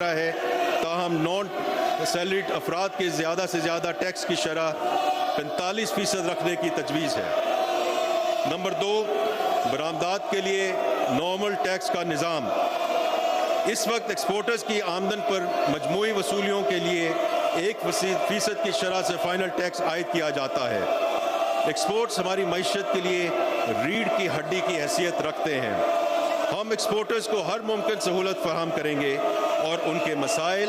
ہے، تاہم نان سیلریڈ افراد کے زیادہ سے زیادہ ٹیکس کی شرح 45% رکھنے کی تجویز ہے۔ نمبر 2، برآمدات کے لیے نارمل ٹیکس کا نظام۔ اس وقت ایکسپورٹرز کی آمدن پر مجموعی وصولیوں کے لیے 1% کی شرح سے فائنل ٹیکس عائد کیا جاتا ہے۔ ایکسپورٹس ہماری معیشت کے لیے ریڑھ کی ہڈی کی حیثیت رکھتے ہیں۔ ہم ایکسپورٹرز کو ہر ممکن سہولت فراہم کریں گے اور ان کے مسائل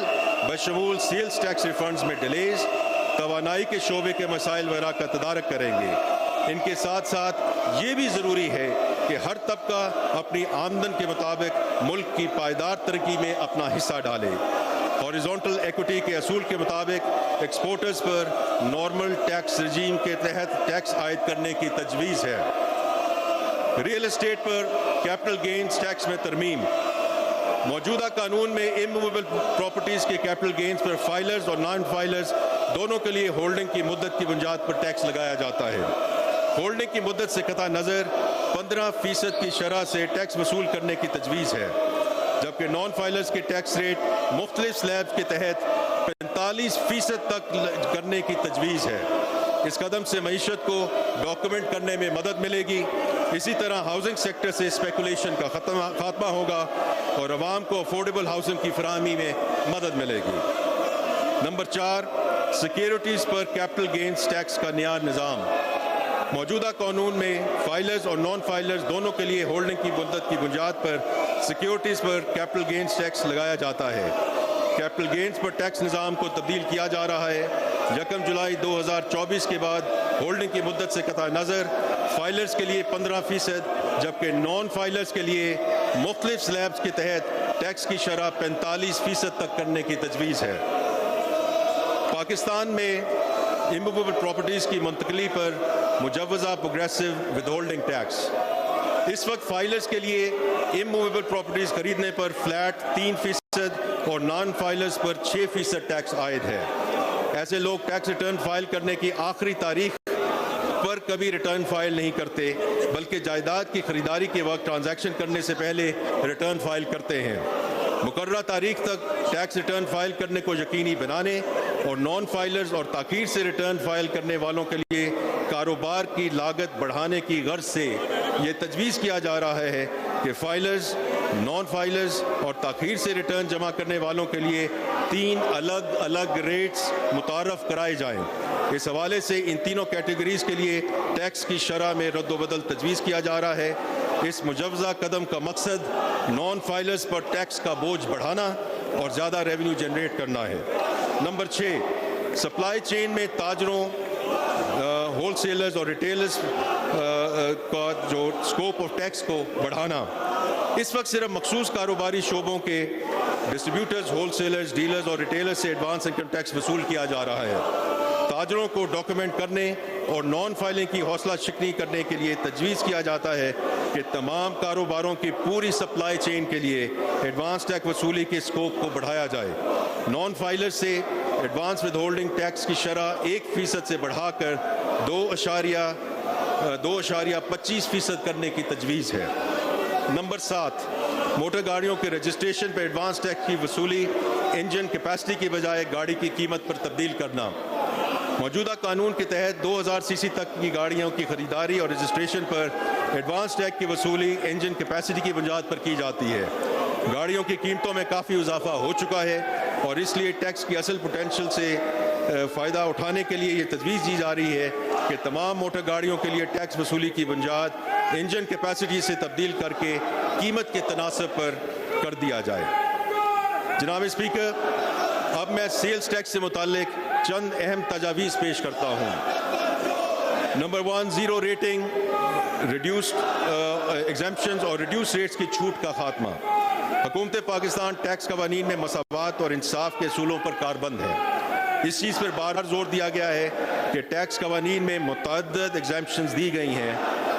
بشمول سیلز ٹیکس ریفنڈز میں ڈیلیز، توانائی کے شعبے کے مسائل وغیرہ کا تدارک کریں گے۔ ان کے ساتھ ساتھ یہ بھی ضروری ہے کہ ہر طبقہ اپنی آمدن کے مطابق ملک کی پائیدار ترقی میں اپنا حصہ ڈالے۔ ہاریزونٹل ایکوٹی کے اصول کے مطابق ایکسپورٹرز پر نارمل ٹیکس رجیم کے تحت ٹیکس عائد کرنے کی تجویز ہے۔ ریئل اسٹیٹ پر کیپٹل گینز ٹیکس میں ترمیم۔ موجودہ قانون میں اموویبل پراپرٹیز کے کیپٹل گینز پر فائلرز اور نان فائلرز دونوں کے لیے ہولڈنگ کی مدت کی بنیاد پر ٹیکس لگایا جاتا ہے۔ ہولڈنگ کی مدت سے قطع نظر 15% کی شرح سے ٹیکس وصول کرنے کی تجویز ہے، جبکہ نان فائلرز کے ٹیکس ریٹ مختلف سلیبز کے تحت 45% تک کرنے کی تجویز ہے۔ اس قدم سے معیشت کو ڈاکومنٹ کرنے میں مدد ملے گی۔ اسی طرح ہاؤسنگ سیکٹر سے اسپیکولیشن کا خاتمہ ہوگا اور عوام کو افورڈیبل ہاؤسنگ کی فراہمی میں مدد ملے گی۔ نمبر 4، سیکیورٹیز پر کیپٹل گینز ٹیکس کا نیا نظام۔ موجودہ قانون میں فائلرز اور نان فائلرز دونوں کے لیے ہولڈنگ کی مدت کی بنیاد پر سیکیورٹیز پر کیپٹل گینز ٹیکس لگایا جاتا ہے۔ کیپٹل گینز پر ٹیکس نظام کو تبدیل کیا جا رہا ہے۔ 1 جولائی 2024 کے بعد ہولڈنگ کی مدت سے قطع نظر فائلرز کے لیے 15%، جبکہ نان فائلرز کے لیے مختلف سلیبز کے تحت ٹیکس کی شرح 45% تک کرنے کی تجویز ہے۔ پاکستان میں اموویبل پراپرٹیز کی منتقلی پر مجوزہ پروگریسو ود ہولڈنگ ٹیکس۔ اس وقت فائلرز کے لیے اموویبل پراپرٹیز خریدنے پر فلیٹ 3% اور نان فائلرز پر 6% ٹیکس عائد ہے۔ ایسے لوگ ٹیکس ریٹرن فائل کرنے کی آخری تاریخ پر کبھی ریٹرن فائل نہیں کرتے، بلکہ جائیداد کی خریداری کے وقت ٹرانزیکشن کرنے سے پہلے ریٹرن فائل کرتے ہیں۔ مقررہ تاریخ تک ٹیکس ریٹرن فائل کرنے کو یقینی بنانے اور نان فائلرز اور تاخیر سے ریٹرن فائل کرنے والوں کے لیے کاروبار کی لاگت بڑھانے کی غرض سے یہ تجویز کیا جا رہا ہے کہ فائلرز، نان فائلرز اور تاخیر سے ریٹرن جمع کرنے والوں کے لیے 3 الگ الگ ریٹس متعارف کرائے جائیں۔ اس حوالے سے ان تینوں کیٹیگریز کے لیے ٹیکس کی شرح میں رد و بدل تجویز کیا جا رہا ہے۔ اس مجوزہ قدم کا مقصد نان فائلرز پر ٹیکس کا بوجھ بڑھانا اور زیادہ ریونیو جنریٹ کرنا ہے۔ نمبر 6، سپلائی چین میں تاجروں، ہول سیلرز اور ریٹیلرز کا جو اسکوپ آف ٹیکس کو بڑھانا۔ اس وقت صرف مخصوص کاروباری شعبوں کے ڈسٹریبیوٹرز، ہول سیلرز، ڈیلرز اور ریٹیلرز سے ایڈوانس انکم ٹیکس وصول کیا جا رہا ہے۔ تاجروں کو ڈاکومنٹ کرنے اور نان فائلنگ کی حوصلہ شکنی کرنے کے لیے تجویز کیا جاتا ہے کہ تمام کاروباروں کی پوری سپلائی چین کے لیے ایڈوانس ٹیکس وصولی کے اسکوپ کو بڑھایا جائے۔ نان فائلر سے ایڈوانس ود ہولڈنگ ٹیکس کی شرح 1% سے بڑھا کر 2.25% کرنے کی تجویز ہے۔ نمبر 7، موٹر گاڑیوں کے رجسٹریشن پر ایڈوانس ٹیکس کی وصولی انجن کیپیسٹی کی بجائے گاڑی کی قیمت پر تبدیل کرنا۔ موجودہ قانون کے تحت 2000 cc تک کی گاڑیوں کی خریداری اور رجسٹریشن پر ایڈوانس ٹیکس کی وصولی انجن کیپیسٹی کی بنیاد پر کی جاتی ہے۔ گاڑیوں کی قیمتوں میں کافی اضافہ ہو چکا ہے اور اس لیے ٹیکس کی اصل پوٹینشل سے فائدہ اٹھانے کے لیے یہ تجویز دی جا رہی ہے کہ تمام موٹر گاڑیوں کے لیے ٹیکس وصولی کی بنیاد انجن کیپیسٹی سے تبدیل کر کے قیمت کے تناسب پر کر دیا جائے۔ جناب اسپیکر، اب میں سیلز ٹیکس سے متعلق چند اہم تجاویز پیش کرتا ہوں۔ نمبر 1، زیرو ریٹنگ، ریڈیوسڈ ایگزمپشنز اور ریڈیوس ریٹس کی چھوٹ کا خاتمہ۔ حکومت پاکستان ٹیکس قوانین میں مساوات اور انصاف کے اصولوں پر کاربند ہے۔ اس چیز پر بار بار زور دیا گیا ہے کہ ٹیکس قوانین میں متعدد ایگزمپشنز دی گئی ہیں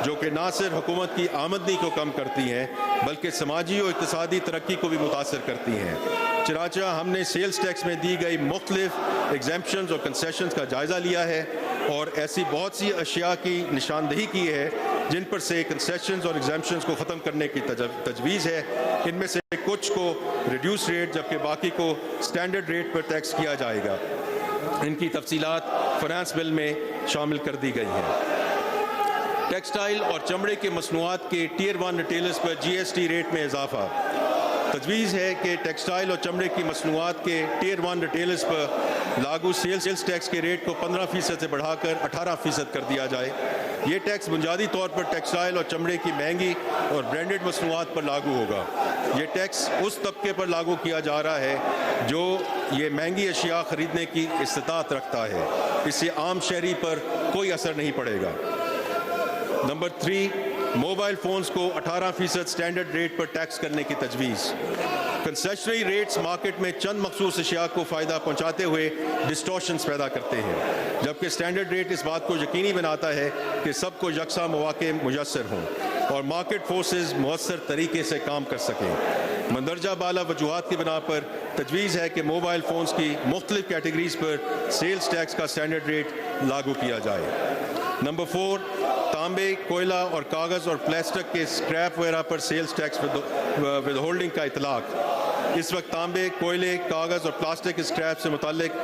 جو کہ نہ صرف حکومت کی آمدنی کو کم کرتی ہیں بلکہ سماجی اور اقتصادی ترقی کو بھی متاثر کرتی ہیں۔ چنانچہ ہم نے سیلز ٹیکس میں دی گئی مختلف ایگزمپشنز اور کنسیشنز کا جائزہ لیا ہے اور ایسی بہت سی اشیاء کی نشاندہی کی ہے جن پر سے کنسیشنز اور ایگزیمپشنز کو ختم کرنے کی تجویز ہے. ان میں سے کچھ کو ریڈیوس ریٹ جبکہ باقی کو اسٹینڈرڈ ریٹ پر ٹیکس کیا جائے گا. ان کی تفصیلات فائنانس بل میں شامل کر دی گئی ہیں. ٹیکسٹائل اور چمڑے کے مصنوعات کے ٹیئر 1 ریٹیلرز پر جی ایس ٹی ریٹ میں اضافہ. تجویز ہے کہ ٹیکسٹائل اور چمڑے کی مصنوعات کے ٹیئر 1 ریٹیلرز پر لاگو سیلز ٹیکس کے ریٹ کو 15% سے بڑھا کر 18% کر دیا جائے. یہ ٹیکس بنیادی طور پر ٹیکسٹائل اور چمڑے کی مہنگی اور برانڈڈ مصنوعات پر لاگو ہوگا. یہ ٹیکس اس طبقے پر لاگو کیا جا رہا ہے جو یہ مہنگی اشیاء خریدنے کی استطاعت رکھتا ہے. اس سے عام شہری پر کوئی اثر نہیں پڑے گا. نمبر 3، موبائل فونز کو 18% اسٹینڈرڈ ریٹ پر ٹیکس کرنے کی تجویز. کنسیشنری ریٹس مارکیٹ میں چند مخصوص اشیاء کو فائدہ پہنچاتے ہوئے ڈسٹورشنز پیدا کرتے ہیں، جبکہ اسٹینڈرڈ ریٹ اس بات کو یقینی بناتا ہے کہ سب کو یکساں مواقع میسر ہوں اور مارکیٹ فورسز مؤثر طریقے سے کام کر سکیں. مندرجہ بالا وجوہات کی بنا پر تجویز ہے کہ موبائل فونز کی مختلف کیٹیگریز پر سیلز ٹیکس کا اسٹینڈرڈ ریٹ لاگو کیا جائے. نمبر 4، تانبے، کوئلہ اور کاغذ اور پلاسٹک کے اسکریپ وغیرہ پر سیلز ٹیکس ود ہولڈنگ کا اطلاق. اس وقت تانبے، کوئلے، کاغذ اور پلاسٹک اسکریپ سے متعلق